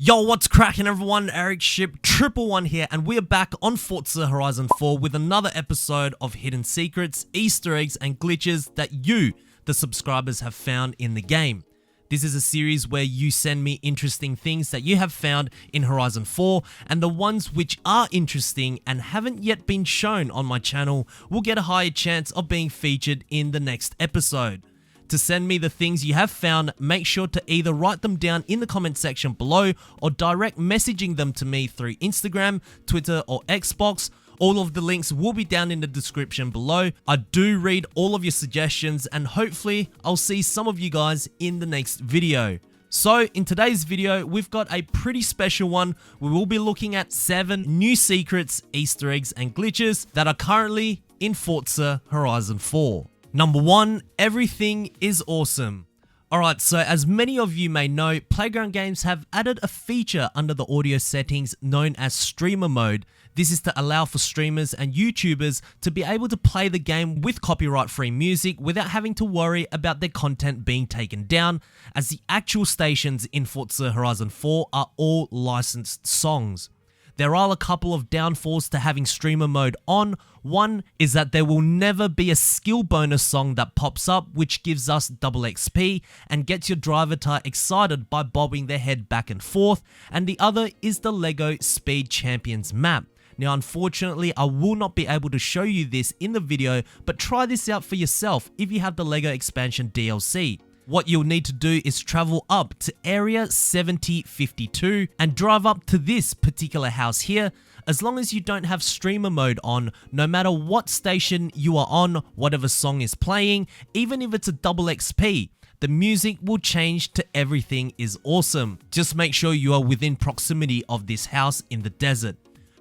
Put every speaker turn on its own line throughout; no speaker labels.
Yo, what's cracking everyone? Ericship, Triple One here, and we're back on Forza Horizon 4 with another episode of hidden secrets, Easter eggs, and glitches that you, the subscribers, have found in the game. This is a series where you send me interesting things that you have found in Horizon 4, and the ones which are interesting and haven't yet been shown on my channel will get a higher chance of being featured in the next episode. To send me the things you have found, make sure to either write them down in the comment section below or direct messaging them to me through Instagram, Twitter, or Xbox. All of the links will be down in the description below. I do read all of your suggestions and hopefully I'll see some of you guys in the next video. So in today's video, we've got a pretty special one. We will be looking at 7 new secrets, Easter eggs, and glitches that are currently in Forza Horizon 4. Number 1, everything is awesome. Alright, so as many of you may know, Playground Games have added a feature under the audio settings known as streamer mode. This is to allow for streamers and YouTubers to be able to play the game with copyright-free music without having to worry about their content being taken down, as the actual stations in Forza Horizon 4 are all licensed songs. There are a couple of downfalls to having streamer mode on. One is that there will never be a skill bonus song that pops up which gives us double XP and gets your Drivertar excited by bobbing their head back and forth, and the other is the LEGO Speed Champions map. Now unfortunately I will not be able to show you this in the video, but try this out for yourself if you have the LEGO expansion DLC. What you'll need to do is travel up to area 7052 and drive up to this particular house here. As long as you don't have streamer mode on, no matter what station you are on, whatever song is playing, even if it's a double XP, the music will change to Everything is Awesome. Just make sure you are within proximity of this house in the desert.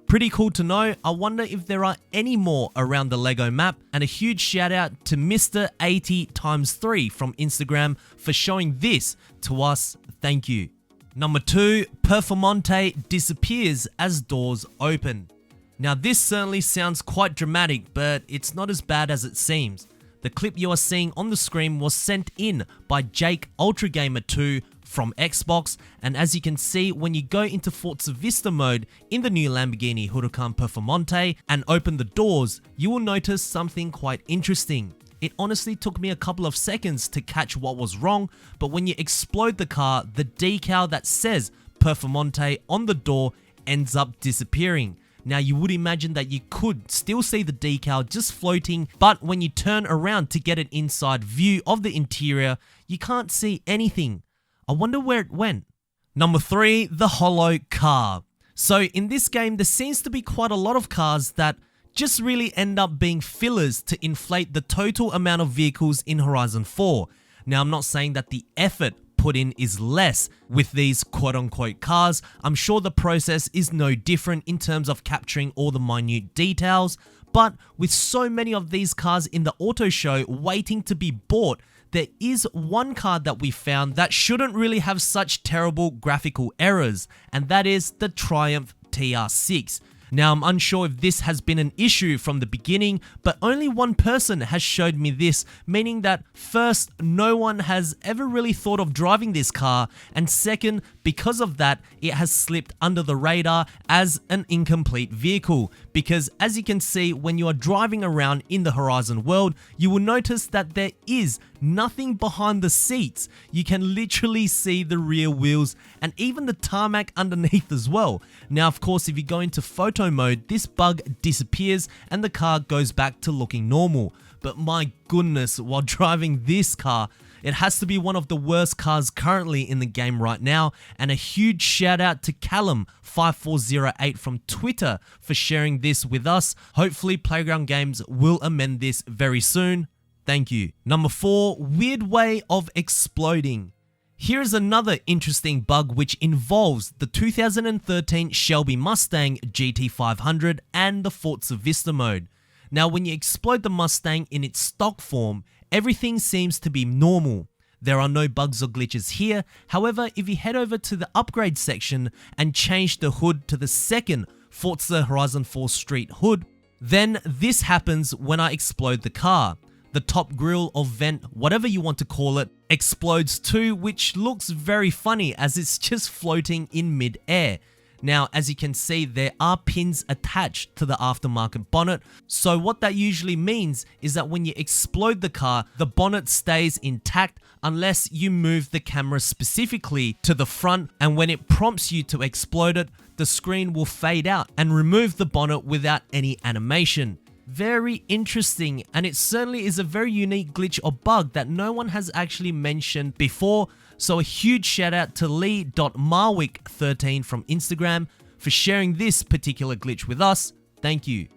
Pretty cool to know. I wonder if there are any more around the LEGO map, and a huge shout out to Mr. 80x3 from Instagram for showing this to us. Thank you. Number 2, Performante disappears as doors open. Now this certainly sounds quite dramatic, but it's not as bad as it seems. The clip you are seeing on the screen was sent in by Jake UltraGamer2 from Xbox, and as you can see, when you go into Forza Vista mode in the new Lamborghini Holo Car Performante and open the doors, you will notice something quite interesting. It honestly took me a couple of seconds to catch what was wrong, but when you explode the car, the decal that says Performante on the door ends up disappearing. Now you would imagine that you could still see the decal just floating, but when you turn around to get an inside view of the interior, you can't see anything. I wonder where it went. Number 3, the Holo Car. So in this game, there seems to be quite a lot of cars that just really end up being fillers to inflate the total amount of vehicles in Horizon 4. Now I'm not saying that the effort put in is less with these quote-unquote cars. I'm sure the process is no different in terms of capturing all the minute details, but with so many of these cars in the auto show waiting to be bought, there is one car that we found that shouldn't really have such terrible graphical errors, and that is the Triumph TR6. Now I'm unsure if this has been an issue from the beginning, but only one person has showed me this, meaning that first, no one has ever really thought of driving this car, and second, because of that, it has slipped under the radar as an incomplete vehicle. Because as you can see, when you are driving around in the Horizon world, you will notice that there is nothing behind the seats. You can literally see the rear wheels and even the tarmac underneath as well. Now of course, if you go into photo mode, this bug disappears and the car goes back to looking normal. But my goodness, while driving this car, it has to be one of the worst cars currently in the game right now, and a huge shout out to Callum5408 from Twitter for sharing this with us. Hopefully Playground Games will amend this very soon. Thank you. Number 4, weird way of exploding. Here is another interesting bug which involves the 2013 Shelby Mustang GT500 and the Forza Vista mode. Now when you explode the Mustang in its stock form, everything seems to be normal. There are no bugs or glitches here. However, if you head over to the upgrade section and change the hood to the second Forza Horizon 4 Street hood, then this happens when I explode the car. The top grille or vent, whatever you want to call it, explodes too, which looks very funny as it's just floating in mid-air. Now, as you can see, there are pins attached to the aftermarket bonnet, so what that usually means is that when you explode the car, the bonnet stays intact unless you move the camera specifically to the front, and when it prompts you to explode it, the screen will fade out and remove the bonnet without any animation. Very interesting, and it certainly is a very unique glitch or bug that no one has actually mentioned before. So a huge shout out to Lee.Marwick13 from Instagram for sharing this particular glitch with us. Thank you.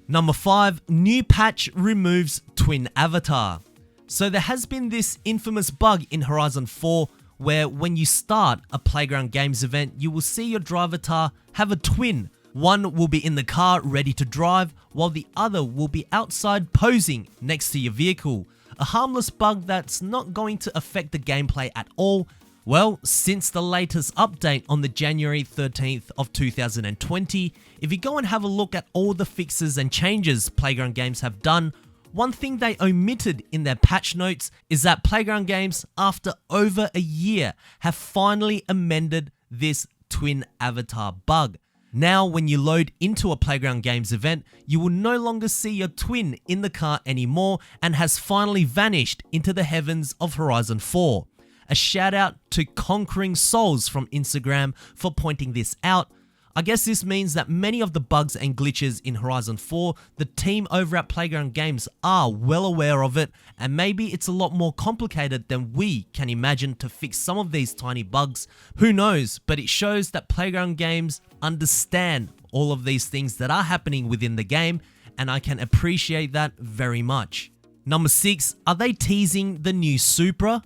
Number 5, new patch removes twin avatar. So there has been this infamous bug in Horizon 4 where when you start a Playground Games event, you will see your Drivertar have a twin. One will be in the car ready to drive, while the other will be outside posing next to your vehicle. A harmless bug that's not going to affect the gameplay at all. Well, since the latest update on the January 13th of 2020, if you go and have a look at all the fixes and changes Playground Games have done, one thing they omitted in their patch notes is that Playground Games, after over a year, have finally amended this twin avatar bug. Now, when you load into a Playground Games event, you will no longer see your twin in the car anymore and has finally vanished into the heavens of Horizon 4. A shout out to Conquering Souls from Instagram for pointing this out. I guess this means that many of the bugs and glitches in Horizon 4, the team over at Playground Games are well aware of it, and maybe it's a lot more complicated than we can imagine to fix some of these tiny bugs. Who knows, but it shows that Playground Games understand all of these things that are happening within the game, and I can appreciate that very much. Number 6, are they teasing the new Supra?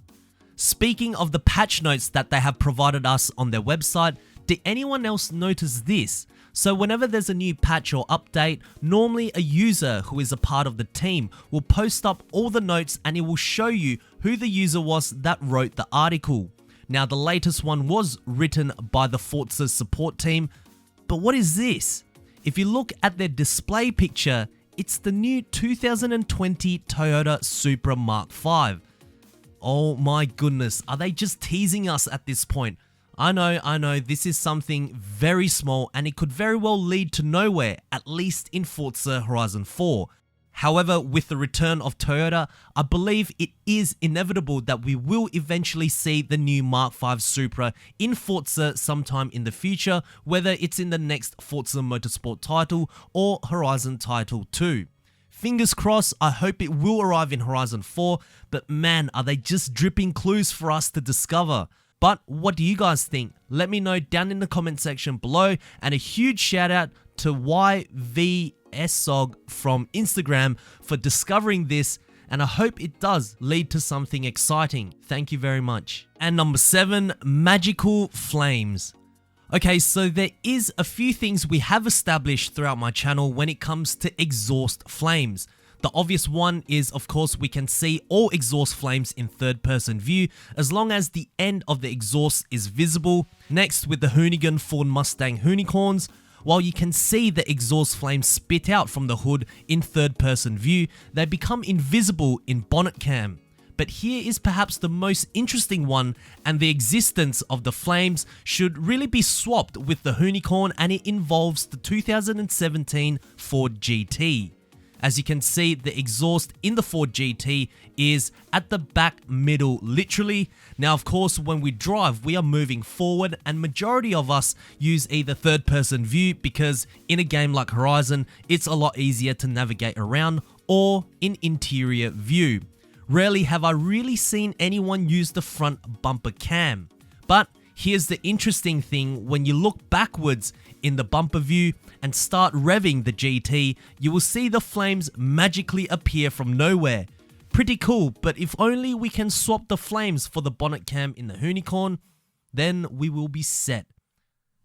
Speaking of the patch notes that they have provided us on their website, did anyone else notice this? So whenever there's a new patch or update, normally a user who is a part of the team will post up all the notes and it will show you who the user was that wrote the article. Now the latest one was written by the Forza support team, but what is this? If you look at their display picture, it's the new 2020 Toyota Supra Mark V. Oh my goodness, are they just teasing us at this point? I know, this is something very small and it could very well lead to nowhere, at least in Forza Horizon 4. However, with the return of Toyota, I believe it is inevitable that we will eventually see the new Mark V Supra in Forza sometime in the future, whether it's in the next Forza Motorsport title or Horizon title 2. Fingers crossed, I hope it will arrive in Horizon 4, but man, are they just dripping clues for us to discover. But what do you guys think? Let me know down in the comment section below, and a huge shout out to YVSOG from Instagram for discovering this, and I hope it does lead to something exciting. Thank you very much. And number 7, magical flames. Okay, so there is a few things we have established throughout my channel when it comes to exhaust flames. The obvious one is, of course, we can see all exhaust flames in third-person view as long as the end of the exhaust is visible. Next, with the Hoonigan Ford Mustang Hoonicorns, while you can see the exhaust flames spit out from the hood in third-person view, they become invisible in bonnet cam. But here is perhaps the most interesting one, and the existence of the flames should really be swapped with the Hoonicorn, and it involves the 2017 Ford GT. As you can see, the exhaust in the Ford GT is at the back middle, literally. Now, of course, when we drive, we are moving forward, and majority of us use either third person view because in a game like Horizon, it's a lot easier to navigate around, or in interior view. Rarely have I really seen anyone use the front bumper cam. But here's the interesting thing, when you look backwards in the bumper view and start revving the GT, you will see the flames magically appear from nowhere. Pretty cool, but if only we can swap the flames for the bonnet cam in the Hoonicorn, then we will be set.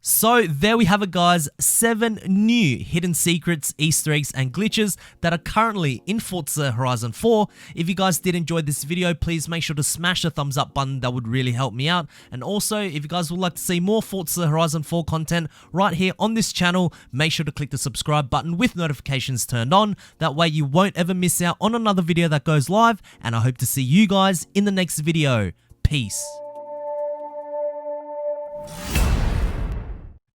So there we have it, guys, 7 new hidden secrets, Easter eggs and glitches that are currently in Forza Horizon 4. If you guys did enjoy this video, please make sure to smash the thumbs up button. That would really help me out. And also, if you guys would like to see more Forza Horizon 4 content right here on this channel, make sure to click the subscribe button with notifications turned on. That way you won't ever miss out on another video that goes live, and I hope to see you guys in the next video. Peace.